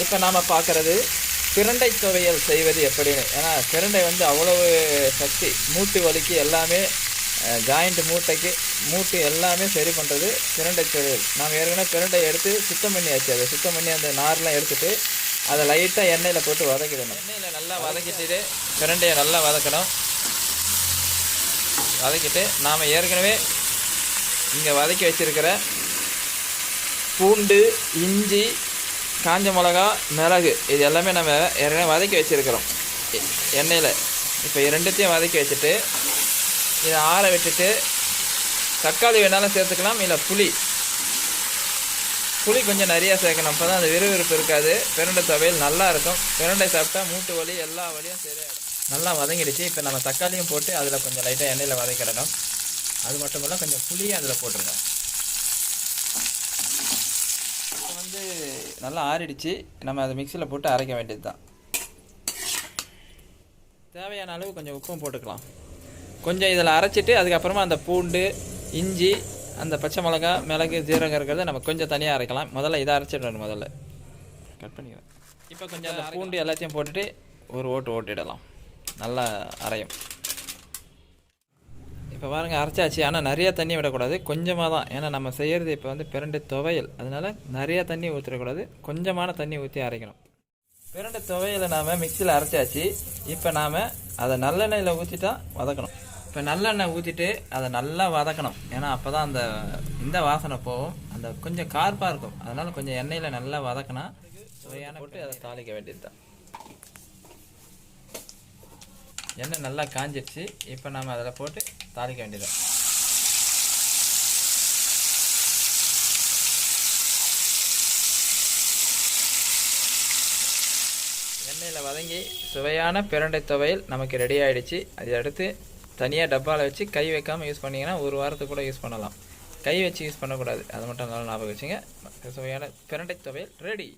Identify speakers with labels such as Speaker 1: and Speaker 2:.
Speaker 1: இப்போ நாம் பார்க்குறது பிரண்டை துவையல் செய்வது எப்படின்னு. ஏன்னா பிரண்டை வந்து அவ்வளவு சக்தி, மூட்டு வலிக்கு எல்லாமே, ஜாயிண்ட் மூட்டு எல்லாமே சரி பண்ணுறது பிரண்டை துவையல். நாம் ஏற்கனவே பிரண்டை எடுத்து சுத்தம் பண்ணியாச்சு. அதை சுத்தம் பண்ணி அந்த நார்லாம் எடுத்துகிட்டு அதை லைட்டாக எண்ணெயில் போட்டு வதக்கிடணும். எண்ணெயில் நல்லா வதக்கிட்டு பிரண்டையை நல்லா வதக்கணும். வதக்கிட்டு நாம் ஏற்கனவே இங்கே வதக்கி வச்சுருக்கிற பூண்டு, இஞ்சி, காஞ்ச மிளகா, மிளகு இது எல்லாமே நம்ம ஏற்கனவே வதக்கி வச்சுருக்கிறோம் எண்ணெயில். இப்போ ரெண்டுத்தையும் வதக்கி வச்சுட்டு இதை ஆற விட்டுட்டு தக்காளி வேணாலும் சேர்த்துக்கலாம், இல்லை புளி கொஞ்சம் நிறையா சேர்க்கணும். அப்போ தான் அந்த விறுவிறுப்பு இருக்காது, பிரண்டை துவையல் நல்லா இருக்கும். பிரண்டை சாப்பிட்டா மூட்டு வலி எல்லா வலியும் சரியாயிடும். நல்லா வதங்கிடுச்சு. இப்போ நம்ம தக்காளியும் போட்டு அதில் கொஞ்சம் லைட்டாக எண்ணெயில் வதக்கிடணும். அது மட்டும் இல்லை, கொஞ்சம் புளியும் அதில் போட்டுருங்க. இப்போ வந்து நல்லா ஆறிடுச்சு. நம்ம அதை மிக்சியில் போட்டு அரைக்க வேண்டியது தான். தேவையான அளவு கொஞ்சம் உப்பும் போட்டுக்கலாம். கொஞ்சம் இதில் அரைச்சிட்டு அதுக்கப்புறமா அந்த பூண்டு, இஞ்சி, அந்த பச்சை மிளகா, மிளகு, ஜீரகம் இருக்கிறத நம்ம கொஞ்சம் தனியாக அரைக்கலாம். முதல்ல இதை அரைச்சிடணும். முதல்ல கட் பண்ணிக்கிறேன். இப்போ கொஞ்சம் அந்த பூண்டு எல்லாத்தையும் போட்டுட்டு ஒரு ஓட்டிடலாம். நல்லா அரையும். இப்போ பாருங்கள், அரைச்சாச்சு. ஆனால் நிறையா தண்ணி விடக்கூடாது, கொஞ்சமாக தான். ஏன்னா நம்ம செய்கிறது இப்போ வந்து பிரண்டை துவையல், அதனால் நிறையா தண்ணி ஊற்றிடக்கூடாது, கொஞ்சமான தண்ணி ஊற்றி அரைக்கணும். பிரண்டை துவையலை நாம் மிக்சியில் அரைச்சாச்சு. இப்போ நாம் அதை நல்லெண்ணெயில் ஊற்றி தான் வதக்கணும். இப்போ நல்லெண்ணெய் ஊற்றிட்டு அதை நல்லா வதக்கணும். ஏன்னா அப்போ தான் இந்த வாசனை போகும். அந்த கொஞ்சம் கார்ப்பாக இருக்கும், அதனால் கொஞ்சம் எண்ணெயில் நல்லா வதக்கினா சுவையான போட்டு அதை தாளிக்க வேண்டியது தான். எண்ணெய் நல்லா காஞ்சிடுச்சு. இப்போ நாம் அதில் போட்டு தாளிக்க வேண்டியது. எண்ணெயில் வதங்கி சுவையான பிரண்டை துவையல் நமக்கு ரெடி ஆகிடுச்சு. அதை அடுத்து தனியாக டப்பாவில் வச்சு கை வைக்காமல் யூஸ் பண்ணிங்கன்னா ஒரு வாரத்துக்கு கூட யூஸ் பண்ணலாம். கை வச்சு யூஸ் பண்ணக்கூடாது, அது மட்டும் நல்லா ஞாபகம் வச்சுங்க. சுவையான பிரண்டை துவையல் ரெடி.